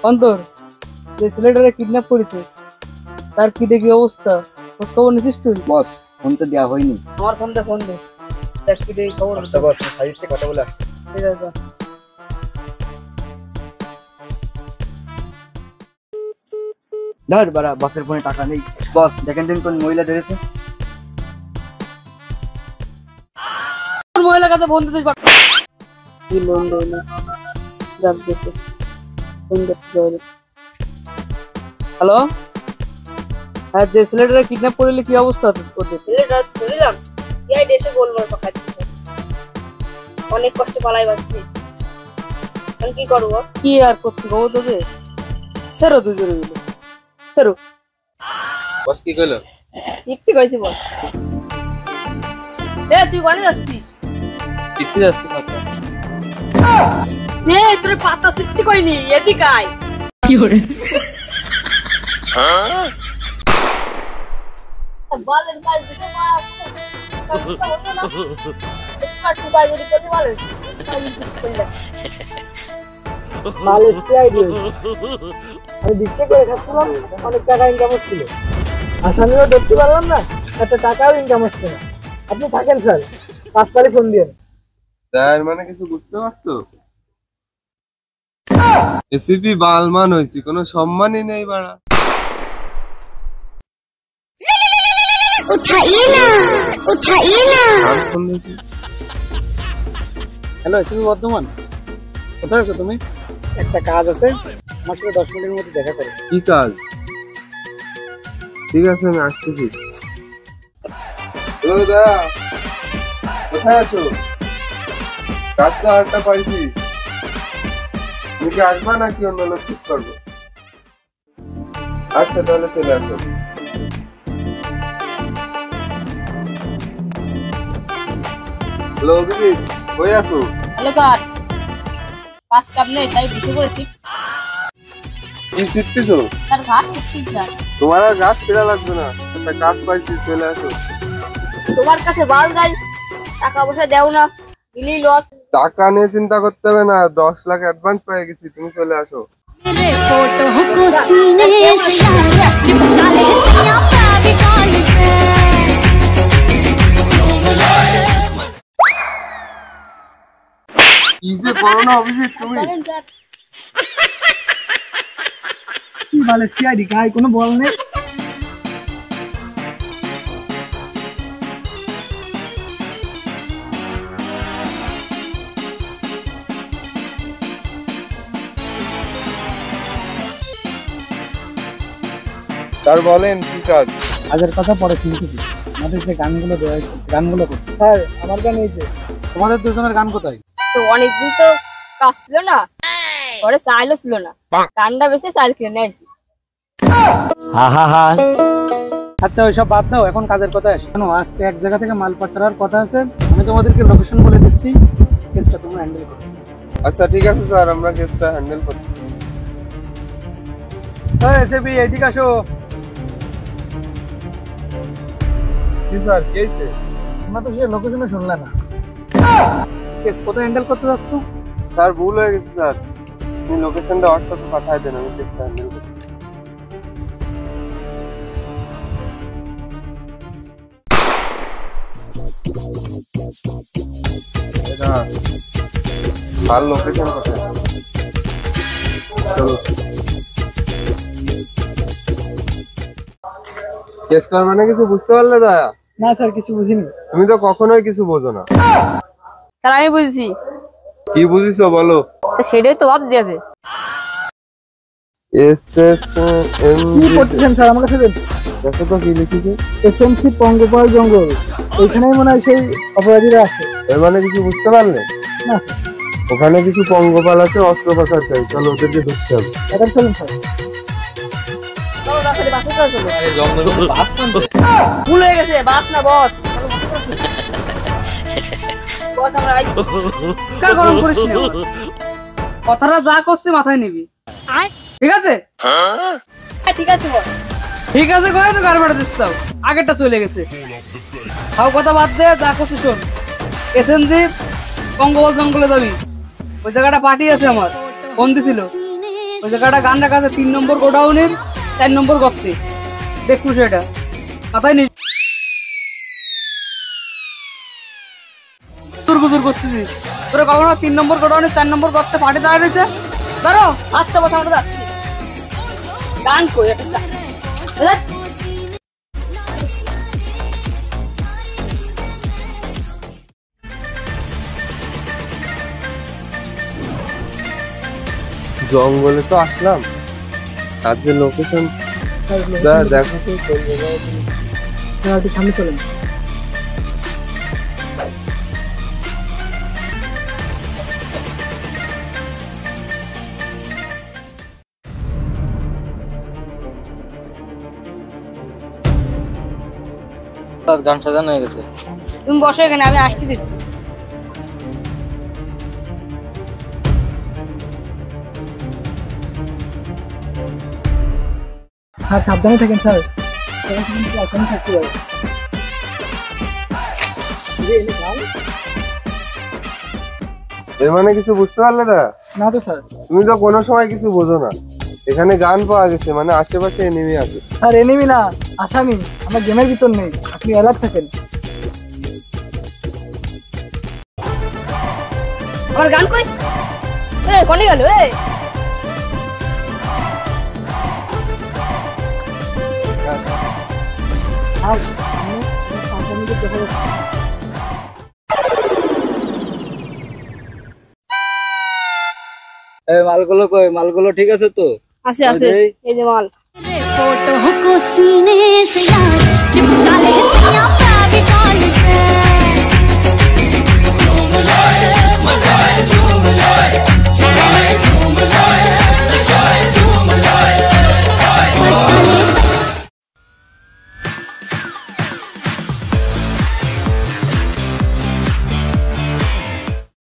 অন্তর, যে ছেলেটারে কিডন্যাপ করেছে তার কি দেখি অবস্থা, খোঁজ খবর নিছিস তুই? বস, ফোন তো দেওয়া হয়নি। আমার ফোন দে, দেখ কি দেখি খবর। বস, সাইড থেকে কথা বলা। ঠিক আছে। ধর বাড়া, বসের ফোনে টাকা নেই। বস দেখেন দিন কোন মহিলা ধরেছে। মহিলার কাছে ফোন দিছিস? কি লোন দেয় না, যাব দিছে ফোন করতে হবে। হ্যালো, হ্যাঁ, যে ছেলেটারে কিডন্যাপ করলে কি অবস্থা ওদের? ছেলেটা শুনলাম এই দেশে গোলমাল পাকাচ্ছে, অনেক কষ্ট পালাই বাঁচছি। আমি কি করবো? কি আর করতে গো তোদের? সেরো দুজনে মিলে সেরো। বস কি কইলো? ঠিক কইছি বল। তুই কোনে যাচ্ছিস? কিতে যাচ্ছিস মাত্র? তোর পাতা সিফটি কইনি, এদিকে আয়। কি করে? বলেন কাজ দিতে মা স্মার্ট মোবাইল যদি করতে বলেন মালয়েশিয়ায় দিয়ে আমি বিক্রি করে খাচ্ছিলাম, অনেক টাকা ইনকাম হচ্ছিল। আসামিও দেখতে পারলাম না, একটা টাকাও ইনকাম হচ্ছে না। আপনি থাকেন স্যার, 5 তারিখ ফোন দিয়ে। তার মানে কিছু বুঝতে পারছো? এসিপি বালমান হয়েছি, কোনো সম্মানই নেই বাড়া। उठाइए ना, उठाइए ना। হ্যালো এসপি বর্ধমান, কোথায় আছো তুমি? একটা কাজ আছে, আমার সাথে 10 মিনিটের মধ্যে দেখা করো। কি কাজ? ঠিক আছে, আমি আসতেছি। হ্যালো দাদা, কোথায় আছো? কাজ তো আরেকটা পাইছি। তুমি কি আসবা নাকি অন্য লোক ঠিক করবো? আচ্ছা তাহলে চলে আসো। হ্যালো অভিজিৎ, কই আছো? হ্যালো স্যার, পাঁচ কাপ নেই তাই বিক্রি করেছি। কি শিখতেছো? স্যার ঘাস শিখছি স্যার। তোমার আর গাছ ফেরা লাগবে না, একটা কাজ পাইছি, চলে আসো। তোমার কাছে বাল নাই, টাকা পয়সা দেও না, দিলেই লস। টাকা নিয়ে চিন্তা করতে হবে না, 10 লাখ অ্যাডভান্স পেয়ে গেছি, তুমি চলে আসো। फोटो को सीने से चिपका ले सैया फेविकॉल से। কি যে করো না অভিজিৎ তুমি? কি বলে সিআইডি কাই কোনো বল নেই? স্যার বলেন কি কাজ? কাজের কথা পরে শুনতেছি, আমাদের যে গানগুলো দেওয়া হয়েছে গানগুলো করতে। স্যার আমার গান এই যে, তোমাদের দুজনের গান কোথায়? তো অনেকদিন তো কাজ ছিল না, ঘরে চাইলও ছিল না, গানটা বেশি চাইল কিনে নিয়েছি। আচ্ছা ওইসব বাদ দাও, এখন কাজের কথা আসি। কেন আজকে এক জায়গা থেকে মাল পাচারের কথা আছে, আমি তোমাদেরকে লোকেশন বলে দিচ্ছি, কেসটা তোমরা হ্যান্ডেল করো। আচ্ছা ঠিক আছে স্যার, আমরা কেসটা হ্যান্ডেল করছি। এসএবি এইদিকে আসো। কি স্যার কি হয়েছে? তোমরা তো সে লোকেশনে শুনলে না, কেস কোথায় হ্যান্ডেল করতে যাচ্ছ? স্যার ভুল হয়ে গেছে স্যার, আপনি লোকেশনটা হোয়াটসঅ্যাপে পাঠিয়ে দেন, আমি কেসটা হ্যান্ডেল করছি। আর লোকেশন কোথায়? চলো। কেসটার মানে কিছু বুঝতে পারলে দয়া? না স্যার কিছু বুঝিনি। তুমি তো কখনোই কিছু বোঝো না। স্যার আমি বুঝেছি। কি বুঝিছো বলো? সেটাই তো ভাব দেবে। কি করতেছেন স্যার আমার কাছে? দেখো তো কি লিখেছে। এসএমসি পঙ্গপাল জঙ্গল, ওইখানেই মনে হয় সেই অপরাধীরা আছে। এর মানে কিছু বুঝতে পারলে না? ওখানে কিছু পঙ্গপাল আছে, অস্ত্র পাচার চাই, চলো ওদেরকে ধরতে হবে। এখন চলুন স্যার। ভুল হয়ে গেছে, বাস না বস। বস আমরা গরম করিস না, কথাটা যা করছে মাথায় নিবি, ঠিক আছে? ঠিক আছে বস। ঠিক আছে কয়ে তো গাড়ি ভাড়া দিচ্ছ, আগেরটা চলে গেছে। খাও কথা বাদ দে, যা করছিস শোন। এসএনজি পঙ্গপাল জঙ্গলে যাবি, ওই জায়গাটা পার্টি আছে আমার, ফোন দিছিল, ওই জায়গাটা গান রাখা আছে 3 নম্বর গোডাউনের 4 নম্বর গর্তে। দেখু সেটা মাথায় নি তোর গুজুর করতেছিস। তোরে বললাম না 3 নম্বর গোডাউনের 4 নম্বর গর্তে পাটে দাঁড়িয়ে রয়েছে। ধরো আচ্ছা বস আমরা যাচ্ছি। গান কই একটা গান। জঙ্গলে তো আসলাম, আজকে লোকেশন দেখো তো কোন জায়গায়। একটু সামনে চলেন। গান সাজানো হয়ে গেছে। তুমি বসো এখানে, আমি আসতেছি। স্যার সাবধানে থাকেন স্যার। এখনই থাকতে পারে। এর মানে কিছু বুঝতে পারলে না? না তো স্যার। তুমি তো কোনো সময় কিছু বোঝো না। এখানে গান পাওয়া গেছে মানে আশেপাশে এনিমি আছে। স্যার এনিমি না, আসামি। আমরা গেমের ভিতর নেই, আপনি অ্যালার্ট থাকেন। আমার গান কই? কোনে গেল? আসামিকে দেখা যাচ্ছে। মালগুলো কই? মালগুলো ঠিক আছে তো? আছে আছে, এই যে মাল। फोटो को सीने से यार चिपका ले सैया